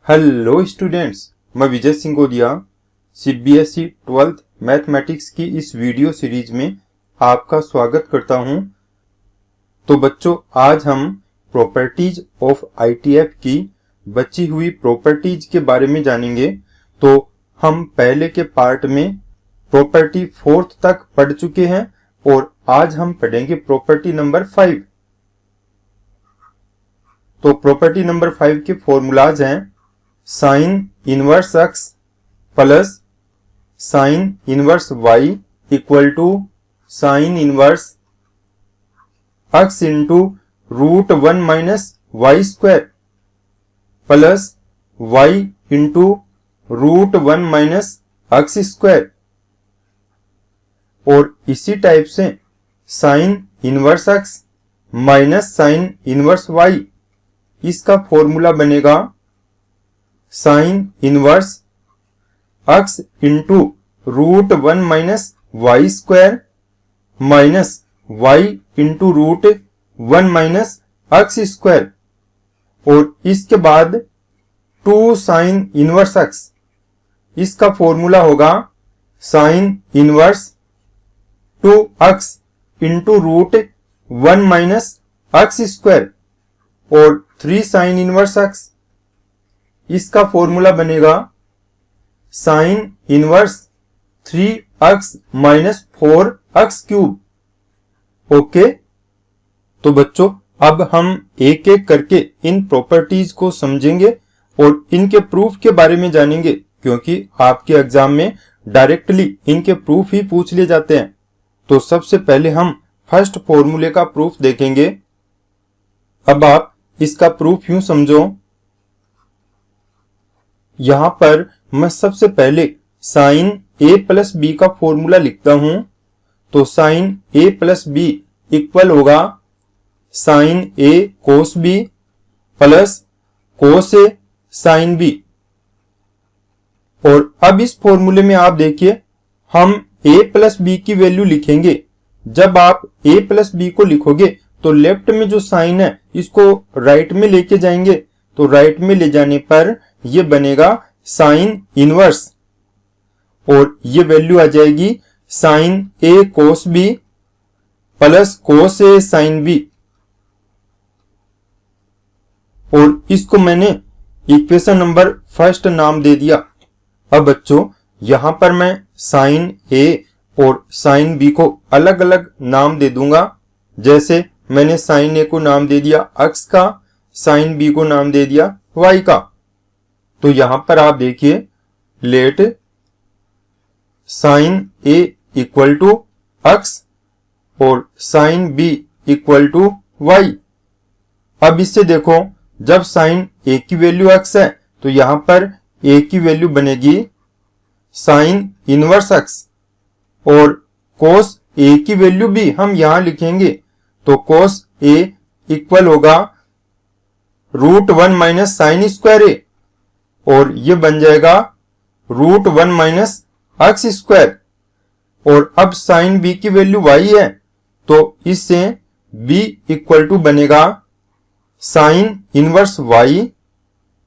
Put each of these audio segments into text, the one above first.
Hello students, मैं विजय सिंह गोदिया CBSE 12th mathematics की इस वीडियो सीरीज में आपका स्वागत करता हूं। तो बच्चों, आज हम प्रॉपर्टीज ऑफ आईटीएफ की बची हुई प्रॉपर्टीज के बारे में जानेंगे। तो हम पहले के पार्ट में प्रॉपर्टी 4th तक पढ़ चुके हैं और आज हम पढ़ेंगे प्रॉपर्टी नंबर 5। तो प्रॉपर्टी नंबर 5 के फॉर्मूलाज हैं sine inverse x plus sine inverse y equal to sine inverse x into root 1 minus y square plus y into root 1 minus x square. और इसी टाइप से sine inverse x minus sine inverse y, इसका formula बनेगा sine inverse x into root 1 minus y square minus y into root 1 minus x square. और इसके बाद 2 sine inverse x, इसका formula होगा sine inverse 2x into root 1 minus x square. और 3 sine inverse x, इसका formula बनेगा sine inverse 3x minus 4x cube. Okay, तो बच्चों अब हम एक एक करके इन प्रॉपर्टीज को समझेंगे और इनके प्रूफ के बारे में जानेंगे, क्योंकि आपके एग्जाम में डायरेक्टली इनके प्रूफ ही पूछ लिए जाते हैं। तो सबसे पहले हम फर्स्ट फॉर्मूले का प्रूफ देखेंगे। अब आप इसका प्रूफ यूं समझो, यहां पर मैं सबसे पहले साइन a प्लस बी का फॉर्मूला लिखता हूं। तो sine a plus b equal होगा sine a cos b plus cos a sine b। और अब इस फॉर्मूले में आप देखिए, हम a प्लस बी की वैल्यू लिखेंगे। जब आप a प्लस बी को लिखोगे तो लेफ्ट में जो साइन है इसको राइट में लेके जाएंगे। तो राइट में ले जाने पर ये बनेगा साइन इनवर्स, और ये वैल्यू आ जाएगी sine a cos b plus cos a sine b। और इसको मैंने इक्वेशन नंबर फर्स्ट नाम दे दिया। अब बच्चों, यहां पर मैं साइन a और साइन b को अलग अलग नाम दे दूंगा। जैसे मैंने साइन a को नाम दे दिया x का, साइन b को नाम दे दिया y का। तो यहां पर आप देखिए, let sine a equal to x और sine b equal to y। अब इससे देखो, जब साइन a की वैल्यू x है तो यहां पर a की वैल्यू बनेगी साइन इनवर्स x, और कोस a की वैल्यू भी हम यहां लिखेंगे। तो कोस a इक्वल होगा root 1 minus sine square a, और ये बन जाएगा रूट 1 माइनस एक्स स्क्वायर। और अब साइन b की वैल्यू y है, तो इससे b इक्वल टू बनेगा साइन इनवर्स y,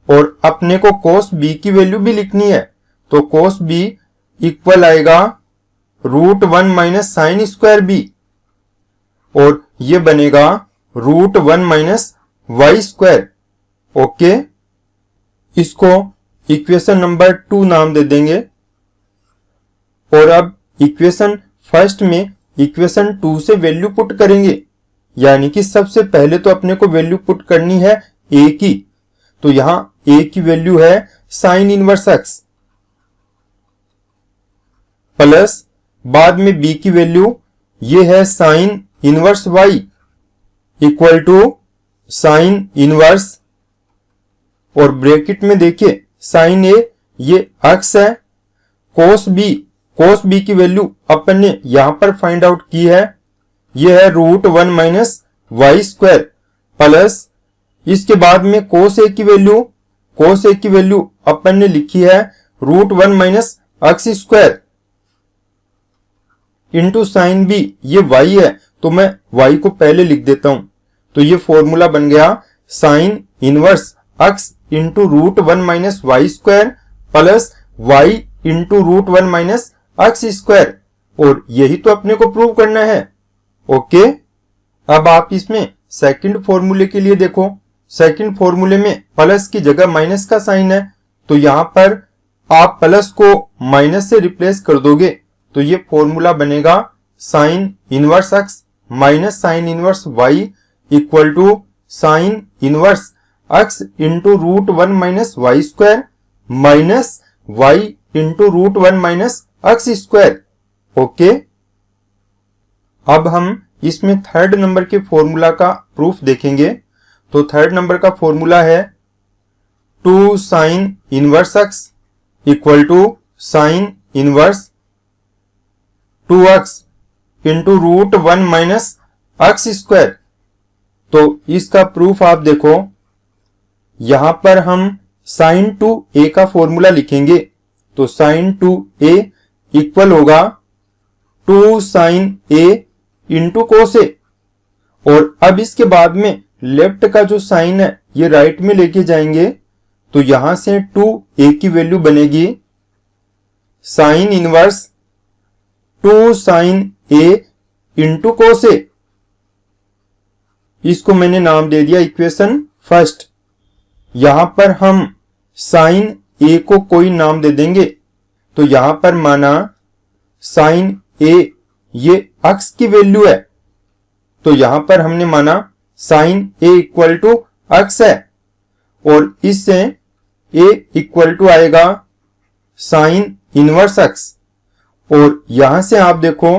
और अपने को कोस b की वैल्यू भी लिखनी है। तो कोस b इक्वल आएगा root 1 minus sine square b, और ये बनेगा root 1 minus y square. Okay, इसको इक्वेशन नंबर 2 नाम दे देंगे। और अब इक्वेशन फर्स्ट में इक्वेशन 2 से वैल्यू पुट करेंगे, यानी कि सबसे पहले तो अपने को वैल्यू पुट करनी है a की। तो यहां a की वैल्यू है साइन इनवर्स x, प्लस बाद में b की वैल्यू ये है sine inverse y equal to sine inverse, और ब्रैकेट में देखिए साइन a ये x है, कोस b की वैल्यू अपन ने यहां पर फाइंड आउट की है, ये है root 1 minus y square, plus इसके बाद में कोस a की वैल्यू अपन ने लिखी है root 1 minus x square into sine b, ये y है तो मैं y को पहले लिख देता हूं। तो ये फॉर्मूला बन गया sine inverse x into root one minus y square plus y into root one minus x square, और यही तो अपने को प्रूव करना है। ओके, अब आप इसमें सेकंड फॉर्मूले के लिए देखो। सेकंड फॉर्मूले में प्लस की जगह माइनस का साइन है, तो यहां पर आप प्लस को माइनस से रिप्लेस कर दोगे तो ये फॉर्मूला बनेगा sine inverse x minus sine inverse y equal to sine inverse x into root one minus y square minus y into root one minus x square. Okay, अब हम इसमें थर्ड नंबर के formula का proof देखेंगे। तो third number का formula है 2 sine inverse x equal to sine inverse 2x into root one minus x square. तो इसका प्रूफ आप देखो, यहां पर हम साइन 2a का फॉर्मूला लिखेंगे। तो साइन 2a इक्वल होगा 2 साइन a इंटू कोस ए, और अब इसके बाद में लेफ्ट का जो साइन है ये राइट में लेके जाएंगे, तो यहां से 2a की वैल्यू बनेगी sine inverse 2 sine a into cos a. इसको मैंने नाम दे दिया इक्वेशन फर्स्ट। यहां पर हम साइन a को कोई नाम दे देंगे, तो यहां पर माना साइन a ये x की वैल्यू है, तो यहां पर हमने माना sine a equal to x है, और इससे a इक्वल टू आएगा साइन इनवर्स x, और यहां से आप देखो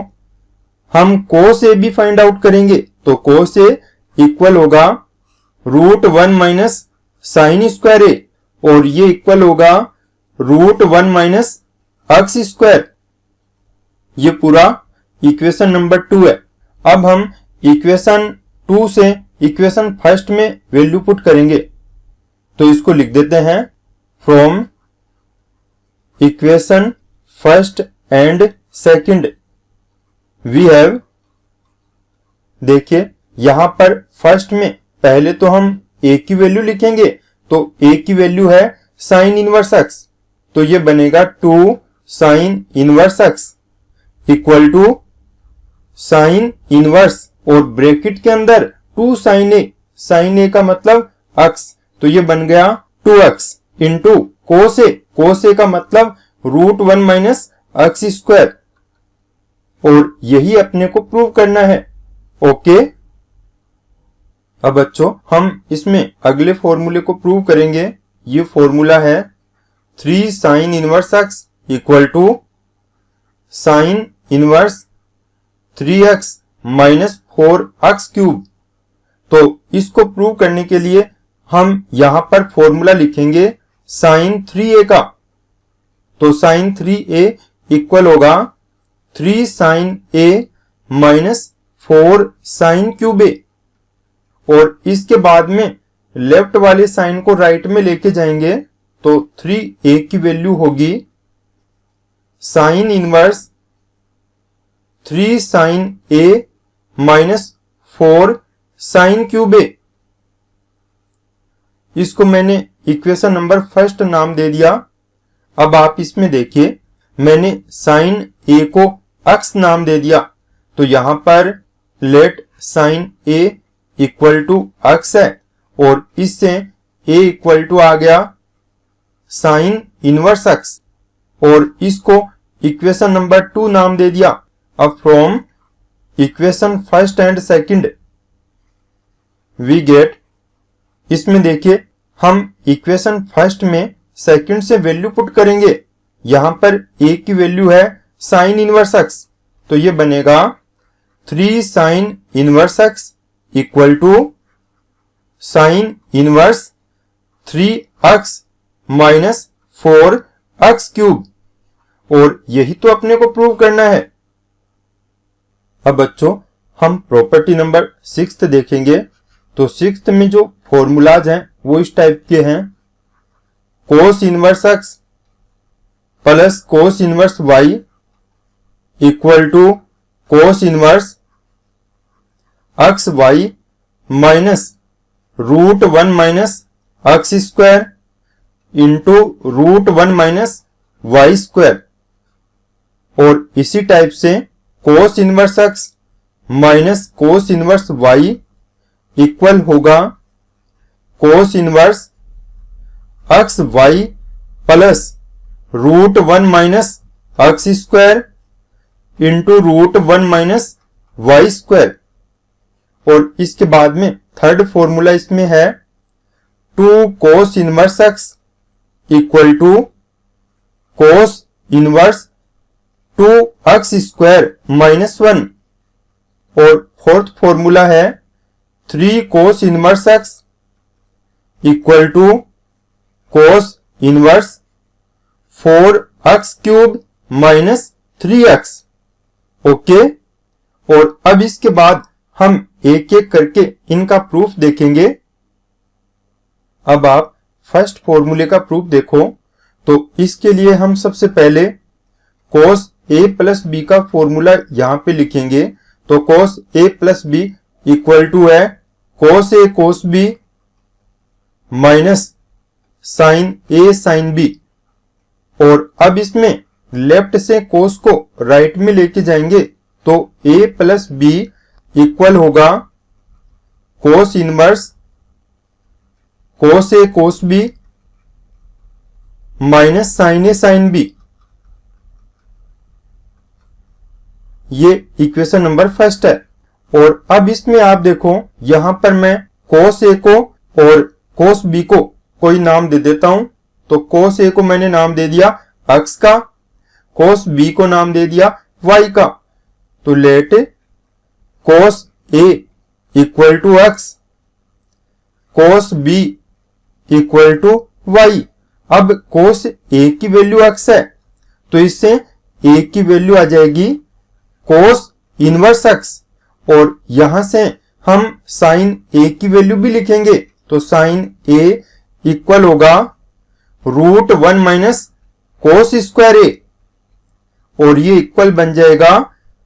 हम कोस a भी फाइंड आउट करेंगे। तो कोस a इक्वल होगा root one minus sine square a, और ये इक्वल होगा root one minus x square. ये पूरा इक्वेशन नंबर 2 है। अब हम इक्वेशन 2 से इक्वेशन फर्स्ट में वैल्यू पुट करेंगे, तो इसको लिख देते हैं from equation first and second we have. देखिए यहां पर फर्स्ट में पहले तो हम a की वैल्यू लिखेंगे, तो a की वैल्यू है साइन इनवर्स एक्स, तो ये बनेगा 2 sine inverse x equal to sine inverse और ब्रैकेट के अंदर 2 साइन ए का मतलब x, तो ये बन गया 2x इंटू कोस ए का मतलब root one minus x square, और यही अपने को प्रूव करना है। ओके, अब बच्चों हम इसमें अगले फॉर्मूले को प्रूव करेंगे। ये फॉर्मूला है 3 sine inverse x equal to sine inverse 3x minus 4x cube. तो इसको प्रूव करने के लिए हम यहां पर फॉर्मूला लिखेंगे साइन 3a का। तो साइन 3a इक्वल होगा 3 sine a minus 4 sine cube a, और इसके बाद में लेफ्ट वाले साइन को राइट में लेके जाएंगे, तो 3a की वैल्यू होगी sine inverse 3 sine a minus 4 sine cube a। इसको मैंने इक्वेशन नंबर फर्स्ट नाम दे दिया। अब आप इसमें देखिए मैंने साइन a को x नाम दे दिया, तो यहां पर let sine a equal to x है, और इससे a इक्वल टू आ गया साइन इनवर्स x, और इसको इक्वेशन नंबर 2 नाम दे दिया। अब from equation first and second we get, इसमें देखिए हम इक्वेशन फर्स्ट में सेकंड से वैल्यू पुट करेंगे। यहां पर a की वैल्यू है साइन इनवर्स x, तो ये बनेगा 3 sine inverse x equal to sine inverse 3x minus 4x cube, और यही तो अपने को प्रूव करना है। अब बच्चों हम प्रॉपर्टी नंबर 6 देखेंगे। तो 6 में जो फॉर्मूलाज हैं वो इस टाइप के हैं, cos inverse x plus cos inverse y equal to cos inverse x y minus root one minus x square into root 1 minus y square, और इसी टाइप से cos inverse x minus cos inverse y equal होगा cos inverse x y plus root 1 minus x square into root 1 minus y square. और इसके बाद में third formula इसमें है 2 cos inverse x equal to cos inverse 2 x square minus 1, और fourth formula है 3 cos inverse x equal to cos inverse 4 x cube minus 3x। Okay, और अब इसके बाद हम एक एक करके इनका प्रूफ देखेंगे। अब आप फर्स्ट फॉर्मूले का प्रूफ देखो, तो इसके लिए हम सबसे पहले cos a प्लस बी का फॉर्मूला यहां पे लिखेंगे। तो cos a plus b equal to है cos a cos b minus sine a sine b। और अब इसमें लेफ्ट से cos को राइट में लेके जाएंगे, तो a प्लस बी इक्वल होगा cos inverse cos a cos b minus sine a sine b। ये इक्वेशन नंबर फर्स्ट है। और अब इसमें आप देखो, यहां पर मैं cos a को और cos b को कोई नाम दे देता हूं। तो cos a को मैंने नाम दे दिया x का, cos b को नाम दे दिया y का। तो let cos a equal to x, cos b equal to y। अब cos a की वैल्यू x है, तो इससे a की वैल्यू आ जाएगी cos इनवर्स x, और यहां से हम sin a की वैल्यू भी लिखेंगे। तो sin a इक्वल होगा root 1 minus cos square a, और ये इक्वल बन जाएगा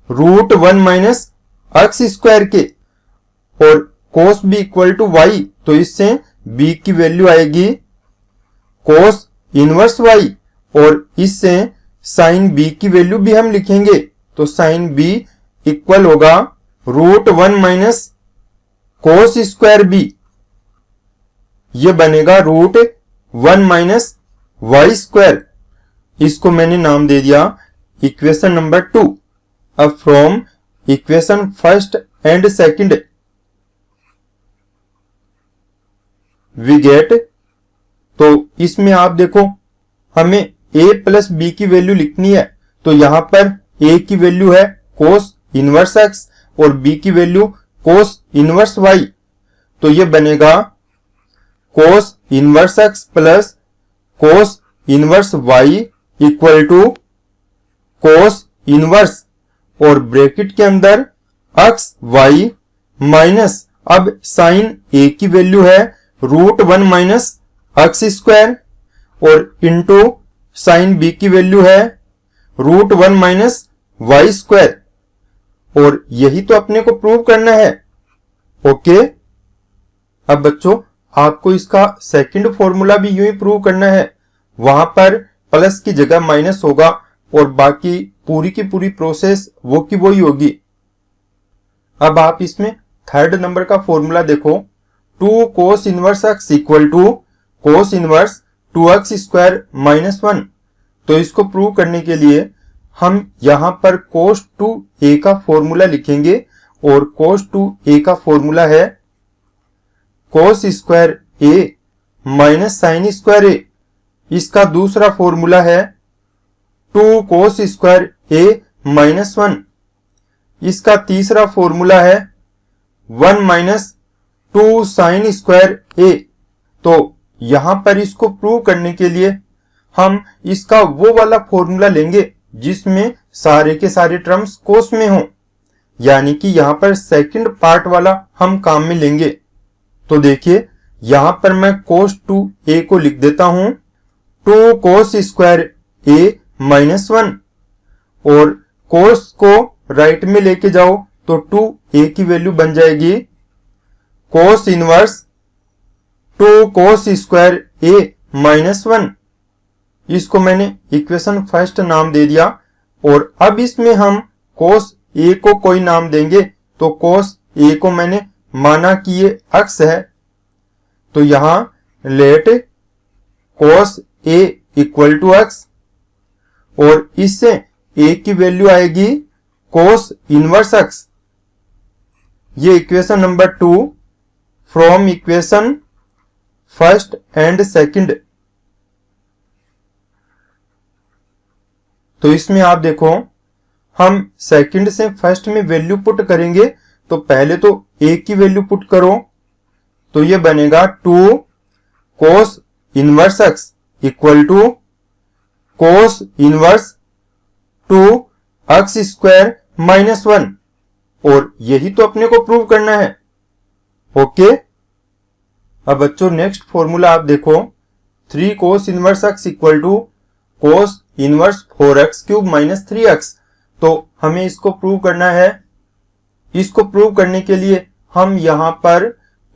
रूट 1 माइनस एक्स स्क्वायर के। और कोस b इक्वल टू y, तो इससे b की वैल्यू आएगी कोस इनवर्स y, और इससे साइन b की वैल्यू भी हम लिखेंगे। तो साइन b इक्वल होगा root 1 minus cos square b, ये बनेगा रूट 1 माइनस वाई स्क्वायर। इसको मैंने नाम दे दिया इक्वेशन नंबर 2। अब from equation first and second we get, तो इसमें आप देखो हमें a प्लस बी की वैल्यू लिखनी है। तो यहां पर a की वैल्यू है कोस इनवर्स x और b की वैल्यू कोस इनवर्स y। तो ये बनेगा cos inverse x plus cos inverse y equal to cos inverse और ब्रैकेट के अंदर x y माइनस, अब साइन a की वैल्यू है रूट 1 माइनस एक्स स्क्वायर, और इंटू साइन b की वैल्यू है रूट 1 माइनस वाई स्क्वायर। और यही तो अपने को प्रूव करना है। ओके, अब बच्चों आपको इसका सेकंड फॉर्मूला भी यूं ही प्रूव करना है। वहां पर प्लस की जगह माइनस होगा और बाकी पूरी की पूरी प्रोसेस वो की वही होगी। अब आप इसमें थर्ड नंबर का फॉर्मूला देखो, 2 cos inverse x equal to cos inverse 2x square minus 1। तो इसको प्रूव करने के लिए हम यहां पर कोस 2a का फॉर्मूला लिखेंगे, और कोस 2a का फॉर्मूला है कोस square a minus sine square a। इसका दूसरा फॉर्मूला है 2 कोस स्क्वायर a माइनस 1। इसका तीसरा फॉर्मूला है 1 माइनस 2 साइन स्क्वायर a। तो यहां पर इसको प्रूव करने के लिए हम इसका वो वाला फॉर्मूला लेंगे जिसमें सारे के सारे टर्म्स कोस में हो, यानी कि यहां पर सेकंड पार्ट वाला हम काम में लेंगे। तो देखिए यहां पर मैं कोस 2a को लिख देता हूं 2 कोस स्क्वायर a माइनस 1, और कोस को राइट में लेके जाओ तो 2a की वैल्यू बन जाएगी कोस इनवर्स 2 cos स्क्वायर ए माइनस 1, इसको मैंने इक्वेशन फर्स्ट नाम दे दिया। और अब इसमें हम cos a को कोई नाम देंगे, तो cos a को मैंने माना कि ये अक्स है, तो यहां let cos a equal to x, और इससे a की वैल्यू आएगी cos इनवर्स अक्स। ये equation number 2 from equation first and second. तो इसमें आप देखो, हम सेकंड से फर्स्ट में वैल्यू पुट करेंगे, तो पहले तो a की वैल्यू पुट करो, तो ये बनेगा 2 cos inverse x equal to cos inverse 2 x square minus 1, और यही तो अपने को प्रूव करना है। ओके, अब बच्चों नेक्स्ट फॉर्मूला आप देखो, 3 cos inverse x equal to cos inverse 4x cube minus 3x। तो हमें इसको प्रूव करना है। इसको प्रूव करने के लिए हम यहां पर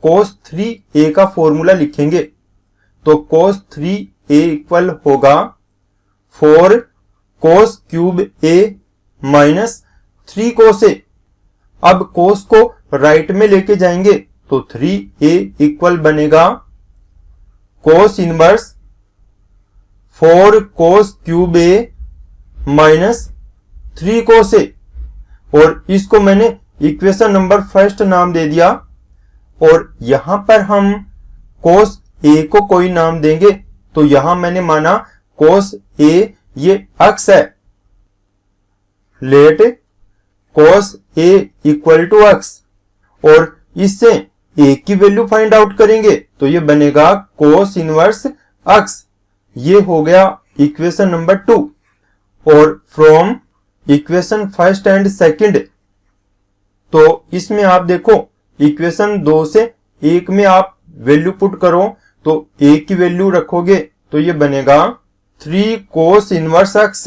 cos 3a का फॉर्मूला लिखेंगे। तो cos 3a इक्वल होगा 4 cos cube a minus 3 cos a। अब cos को राइट में लेके जाएंगे, तो 3a इक्वल बनेगा cos inverse 4 cos cube a minus 3 cos a, और इसको मैंने इक्वेशन नंबर फर्स्ट नाम दे दिया। और यहां पर हम cos a को कोई नाम देंगे, तो यहां मैंने माना cos a ये अक्स है, let cos a equal to x, और इससे a की वैल्यू फाइंड आउट करेंगे, तो ये बनेगा cos इनवर्स अक्स। ये हो गया इक्वेशन नंबर 2। और from equation first and second, तो इसमें आप देखो इक्वेशन 2 से 1 में आप वैल्यू पुट करो, तो a की वैल्यू रखोगे, तो ये बनेगा 3 cos inverse x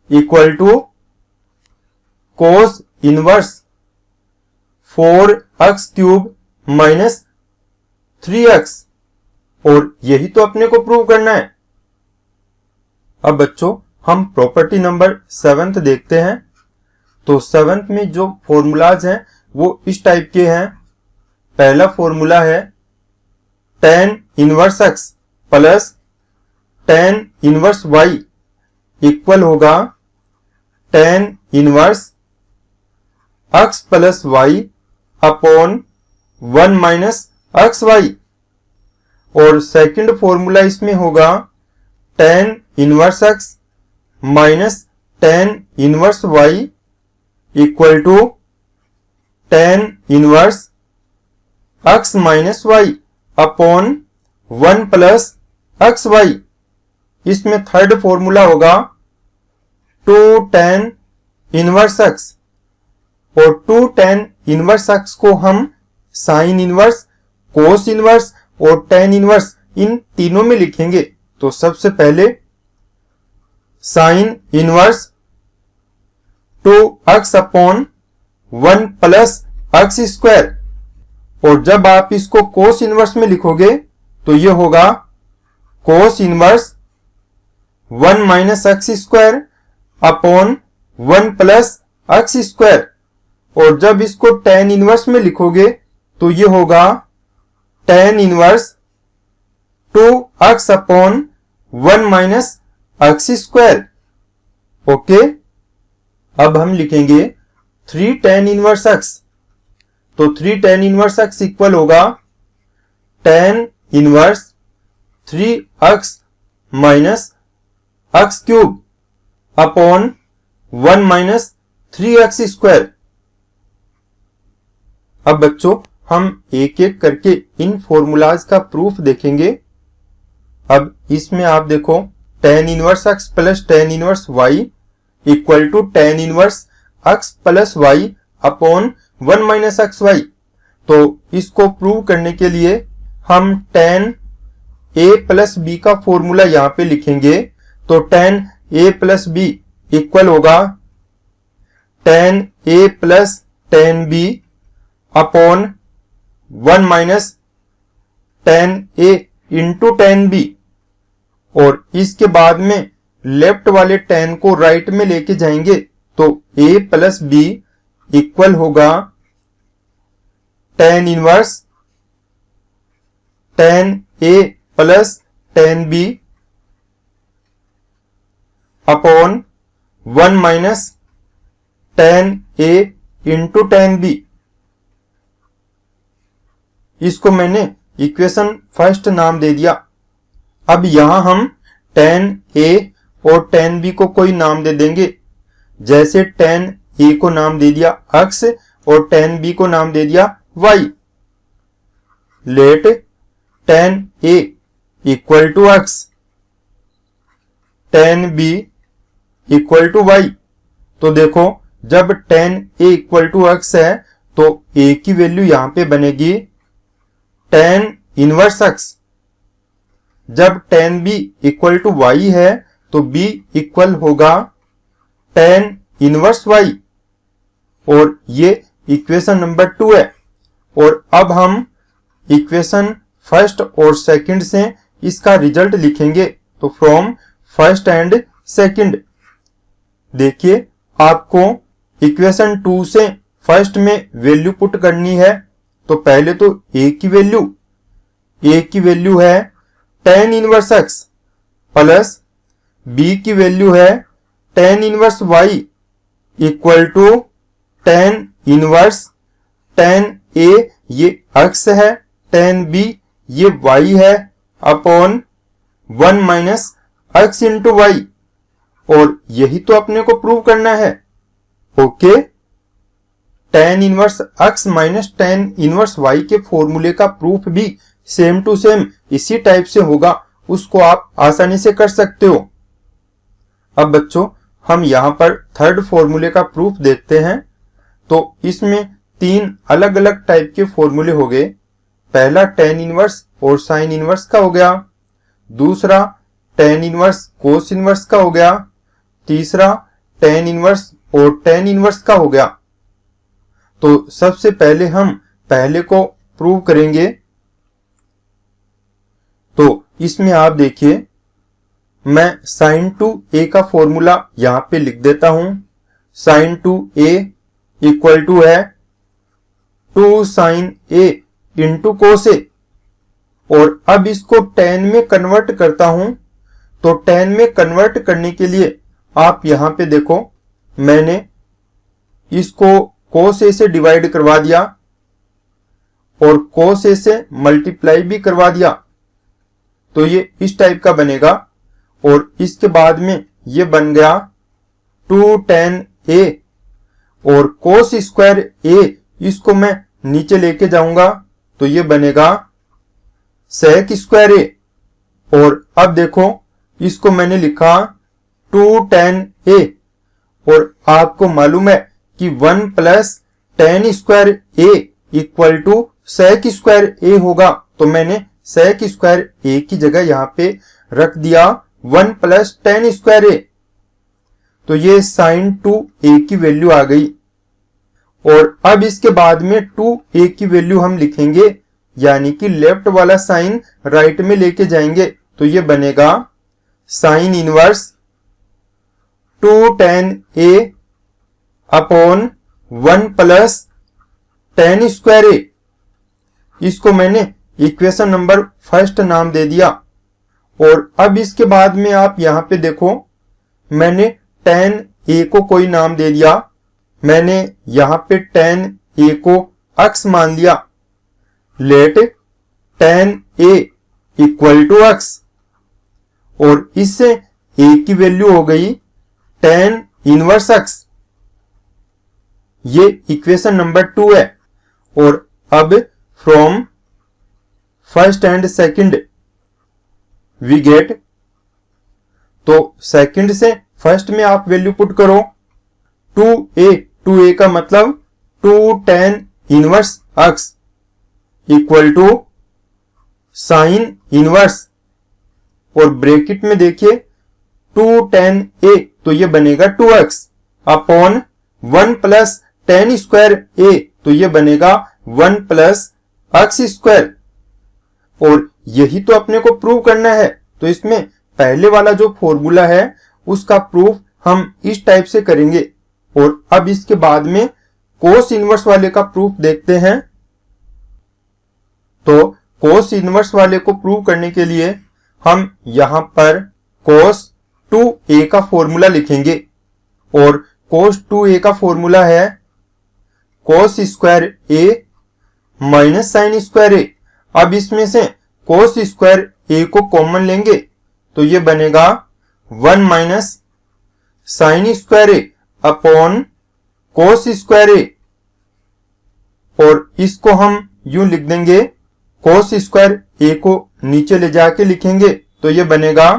equal to cos inverse 4x cube minus 3x, और यही तो अपने को प्रूव करना है। अब बच्चों हम प्रॉपर्टी नंबर 7 देखते हैं। तो 7 में जो फॉर्मूलाज हैं वो इस टाइप के हैं। पहला फॉर्मूला है tan inverse x plus tan inverse y equal होगा tan inverse x plus y upon 1 minus x y. और सेकंड फॉर्मूला इसमें होगा tan inverse x minus tan inverse y equal to tan inverse x minus y upon 1 plus x y. इसमें third formula होगा 2 tan inverse x, और 2 tan inverse x को हम sine inverse, कोस inverse और tan inverse इन तीनों में लिखेंगे। तो सबसे पहले sign inverse 2x upon 1 plus x square, और जब आप इसको कोस इनवर्स में लिखोगे तो ये होगा cos inverse 1 minus x square upon 1 plus x square, और जब इसको tan इनवर्स में लिखोगे तो ये होगा tan inverse 2x upon 1 minus x square. Okay, अब हम लिखेंगे 3 tan इनवर्स x। तो 3 tan इनवर्स x इक्वल होगा tan inverse 3x minus x cube upon 1 minus 3x square. अब बच्चों हम एक एक करके इन फॉर्मूलाज का प्रूफ देखेंगे। अब इसमें आप देखो tan inverse x plus tan inverse y equal to tan inverse x plus y upon 1 minus x y. तो इसको प्रूव करने के लिए हम tan a प्लस b का फॉर्मूला यहां पे लिखेंगे। तो tan a plus b equal होगा tan a plus tan b upon 1 minus tan A into tan B, और इसके बाद में लेफ्ट वाले tan को राइट में लेके जाएंगे तो A प्लस B इक्वल होगा tan inverse tan A plus tan B upon 1 minus tan A into tan B। इसको मैंने इक्वेशन फर्स्ट नाम दे दिया। अब यहां हम tan A और tan B को कोई नाम दे देंगे, जैसे tan A को नाम दे दिया x और tan B को नाम दे दिया y। Let tan A equal to x, tan B equal to y। तो देखो जब tan A equal to x है तो A की वैल्यू यहां पे बनेगी tan इनवर्स x। जब tan B equal to y है तो B इक्वल होगा tan इनवर्स y, और ये इक्वेशन नंबर 2 है। और अब हम इक्वेशन फर्स्ट और सेकंड से इसका रिजल्ट लिखेंगे। तो फ्रॉम फर्स्ट एंड सेकंड, देखिए आपको इक्वेशन 2 से फर्स्ट में वैल्यू पुट करनी है। तो पहले तो A की वैल्यू है tan inverse x plus B की वैल्यू है tan inverse y equal to tan inverse tan A ये x है, tan B ये y है, upon 1 minus x into y। और यही तो अपने को प्रूव करना है। Okay, tan inverse x minus tan inverse y के फॉर्मूले का प्रूफ भी सेम टू सेम इसी टाइप से होगा, उसको आप आसानी से कर सकते हो। अब बच्चों हम यहां पर थर्ड फॉर्मूले का प्रूफ देखते हैं। तो इसमें 3 अलग अलग टाइप के फॉर्मूले हो गए। पहला tan इनवर्स और sin इनवर्स का हो गया, दूसरा tan इनवर्स cos इनवर्स का हो गया, तीसरा tan इनवर्स और tan इनवर्स का हो गया। तो सबसे पहले हम पहले को प्रूव करेंगे। तो इसमें आप देखिए, मैं sin 2a का फॉर्मूला यहां पे लिख देता हूं। sin 2a इक्वल टू है 2 sin a into cos a। और अब इसको tan में कन्वर्ट करता हूं। तो tan में कन्वर्ट करने के लिए आप यहां पे देखो, मैंने इसको cos a से डिवाइड करवा दिया और cos a से मल्टीप्लाई भी करवा दिया। तो ये इस टाइप का बनेगा। और इसके बाद में ये बन गया 2 tan a, और cos स्क्वायर a इसको मैं नीचे लेके जाऊंगा तो ये बनेगा sec स्क्वायर a। और अब देखो इसको मैंने लिखा 2 tan a, और आपको मालूम है कि 1 plus tan square a equal to sec square a होगा। तो मैंने sec स्क्वायर a की जगह यहां पे रख दिया 1 प्लस tan स्क्वायर a। तो ये sin 2a की वैल्यू आ गई। और अब इसके बाद में 2a की वैल्यू हम लिखेंगे, यानी कि लेफ्ट वाला साइन राइट में लेके जाएंगे। तो ये बनेगा sine inverse 2 tan a upon 1 plus tan square a। इसको मैंने इक्वेशन नंबर फर्स्ट नाम दे दिया। और अब इसके बाद में आप यहां पे देखो, मैंने tan a को कोई नाम दे दिया। मैंने यहां पे tan a को x मान लिया। Let tan a equal to x, और इससे a की वैल्यू हो गई tan इनवर्स x। ये इक्वेशन नंबर 2 है। और अब from first and second we get, तो सेकंड से फर्स्ट में आप वैल्यू पुट करो 2a का मतलब 2 tan inverse x equal to sine inverse, और ब्रैकेट में देखिए 2 tan a, तो ये बनेगा 2x upon 1 plus tan square a, तो ये बनेगा 1 प्लस x स्क्वायर। और यही तो अपने को प्रूव करना है। तो इसमें पहले वाला जो फॉर्मूला है उसका प्रूफ हम इस टाइप से करेंगे और अब इसके बाद में कोस इनवर्स वाले का प्रूफ देखते हैं। तो कोस इनवर्स वाले को प्रूव करने के लिए हम यहां पर कोस 2a का फॉर्मूला लिखेंगे और कोस 2a का फॉर्मूला है कोस square a minus sine square a। अब इसमें से कोस स्क्वायर a को कॉमन लेंगे तो ये बनेगा 1 minus sine square a upon cos square a, और इसको हम यूं लिख देंगे, कोस स्क्वायर a को नीचे ले जाके लिखेंगे तो ये बनेगा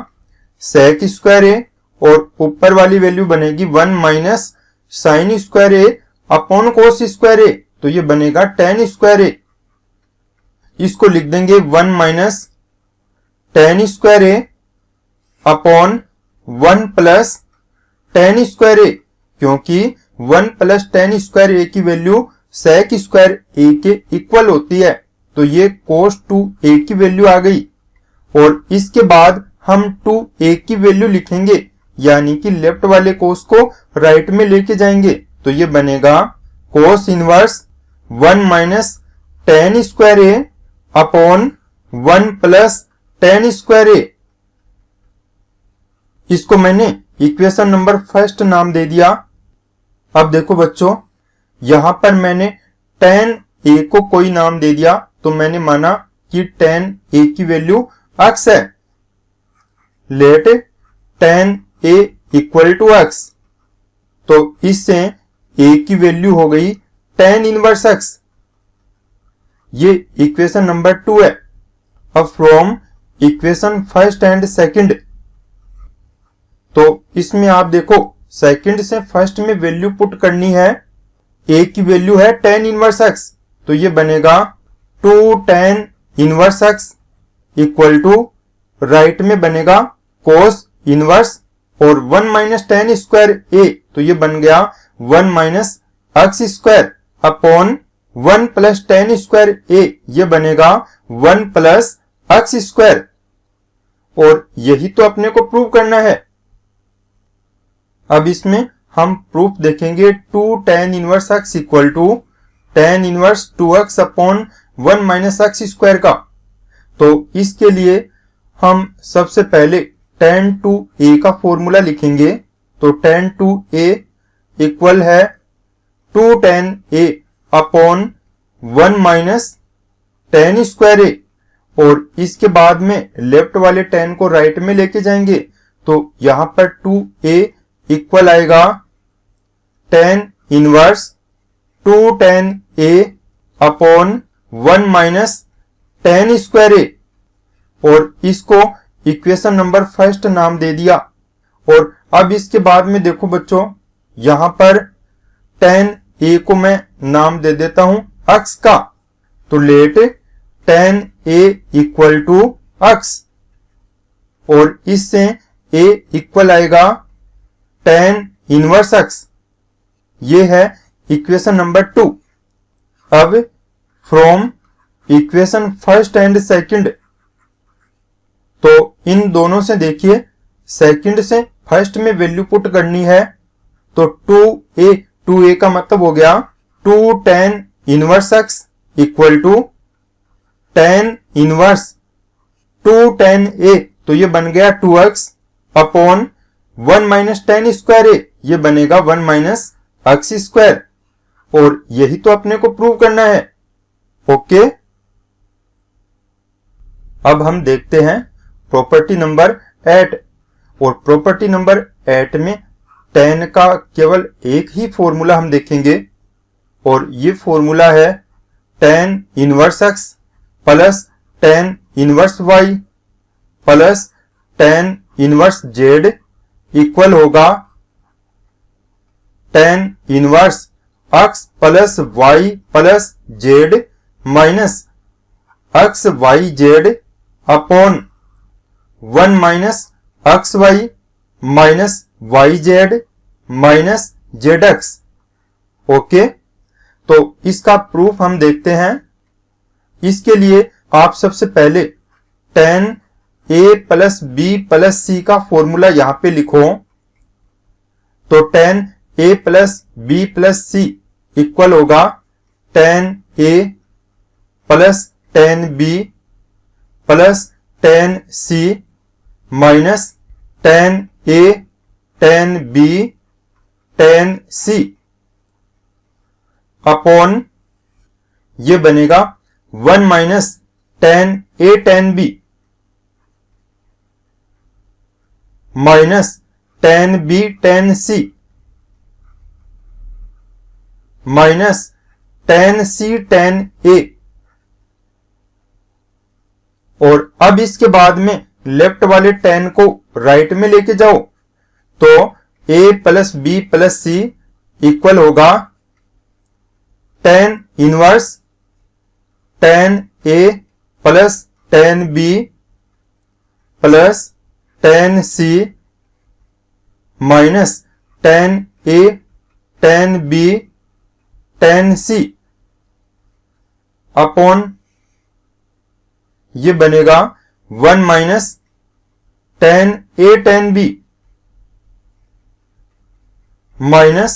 सेक स्क्वायर a और ऊपर वाली वैल्यू बनेगी 1 minus sine square a upon cos square a, तो ये बनेगा टेन स्क्वायर a। इसको लिख देंगे 1 minus tan square a upon 1 plus ten square a, क्योंकि 1 प्लस टेन स्क्वायर a की वैल्यू सेक स्क्वायर a के इक्वल होती है। तो ये कोस 2a की वैल्यू आ गई और इसके बाद हम 2a की वैल्यू लिखेंगे, यानी कि लेफ्ट वाले कोस को राइट में लेके जाएंगे तो ये बनेगा cos inverse 1 minus tan square a upon 1 plus ten square a। इसको मैंने इक्वेशन नंबर फर्स्ट नाम दे दिया। अब देखो बच्चों, यहां पर मैंने टेन a को कोई नाम दे दिया तो मैंने माना कि टेन a की वैल्यू x है। Let tan a equal to x, तो इससे a की वैल्यू हो गई टेन इनवर्स x। ये इक्वेशन नंबर 2 है। अब from equation first and second, तो इसमें आप देखो सेकंड से फर्स्ट में वैल्यू पुट करनी है। a की वैल्यू है टेन इनवर्स x, तो ये बनेगा 2 tan inverse x equal to right में बनेगा कोस इनवर्स और 1 माइनस टेन स्क्वायर a, तो ये बन गया 1 minus x square upon 1 plus ten square a, ये बनेगा 1 प्लस x स्क्वायर। और यही तो अपने को प्रूव करना है। अब इसमें हम प्रूफ देखेंगे 2 tan inverse x equal to tan inverse 2x upon 1 minus x square का। तो इसके लिए हम सबसे पहले टेन टू a का फॉर्मूला लिखेंगे। तो टेन टू a इक्वल है 2 tan a upon 1 minus tan square a, और इसके बाद में लेफ्ट वाले टेन को राइट में लेके जाएंगे तो यहां पर 2a इक्वल आएगा tan inverse 2 tan a upon 1 minus tan square a, और इसको इक्वेशन नंबर फर्स्ट नाम दे दिया। और अब इसके बाद में देखो बच्चों, यहां पर टेन a को मैं नाम दे देता हूं x का। तो let tan a equal to x, और इससे a इक्वल आएगा टेन इनवर्स x। ये है इक्वेशन नंबर 2। अब from equation first and second, तो इन दोनों से देखिए सेकंड से फर्स्ट में वैल्यू पुट करनी है। तो 2a का मतलब हो गया 2 tan inverse x equal to tan inverse 2 tan a, तो ये बन गया 2x upon 1 minus tan square a, ये बनेगा 1 माइनस x स्क्वायर। और यही तो अपने को प्रूव करना है। ओके, अब हम देखते हैं प्रॉपर्टी नंबर 8। और प्रॉपर्टी नंबर 8 में टेन का केवल एक ही फॉर्मूला हम देखेंगे, और ये फॉर्मूला है tan inverse x plus tan inverse y plus tan inverse z equal होगा tan inverse x plus y plus z minus x y z upon 1 minus x y minus y z minus z x. Okay, तो इसका proof हम देखते हैं। इसके लिए आप सबसे पहले tan a plus b plus c का फॉर्मूला यहां पे लिखो। तो tan a plus b plus c equal होगा tan a plus tan b plus tan c minus tan a tan b tan c upon ये बनेगा 1 minus tan a tan b minus tan b tan c minus tan c tan a। और अब इसके बाद में left वाले tan को right में लेके जाओ तो a plus b plus c equal होगा tan inverse tan a plus tan b plus tan c minus tan a tan b tan c upon ये बनेगा 1 minus tan a tan b minus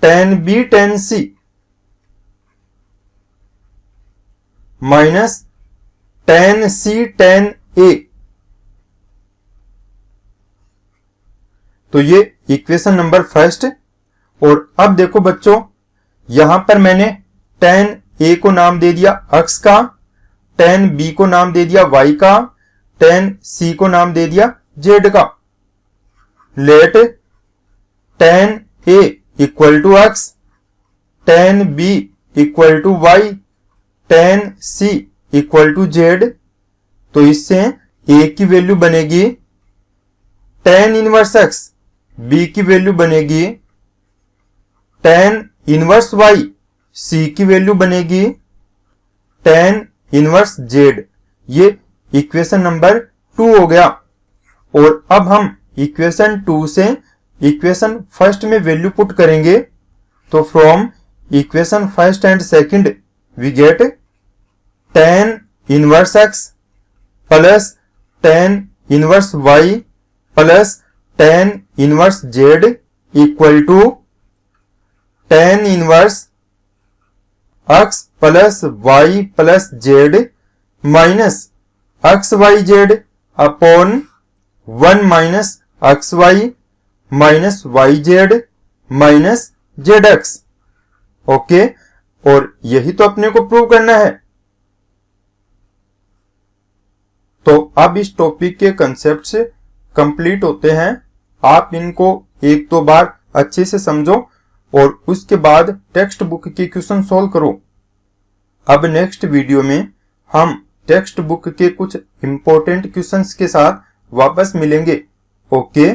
tan b tan c minus tan c tan a। तो ये equation number first. और अब देखो बच्चों, यहां पर मैंने tan a को नाम दे दिया अक्ष का, tan b को नाम दे दिया y का, tan c को नाम दे दिया z का। Let tan a equal to x, tan b equal to y, tan c equal to z। तो इससे a की वैल्यू बनेगी tan इनवर्स x, b की वैल्यू बनेगी tan इनवर्स y, c की वैल्यू बनेगी tan इनवर्स z। ये equation number 2 हो गया। और अब हम इक्वेशन 2 से इक्वेशन फर्स्ट में वैल्यू पुट करेंगे। तो from equation first and second we get tan inverse x plus tan inverse y plus tan inverse z equal to tan inverse x plus y plus z minus x y z upon 1 minus x y minus y z minus z x. Okay, और यही तो अपने को prove करना है। तो अब इस टॉपिक के कंसेप्ट से कंप्लीट होते हैं। आप इनको एक दो बार अच्छे से समझो और उसके बाद टेक्स्ट बुक के क्वेश्चन सॉल्व करो। अब नेक्स्ट वीडियो में हम टेक्स्ट बुक के कुछ इंपॉर्टेंट क्वेश्चंस के साथ वापस मिलेंगे। ओके।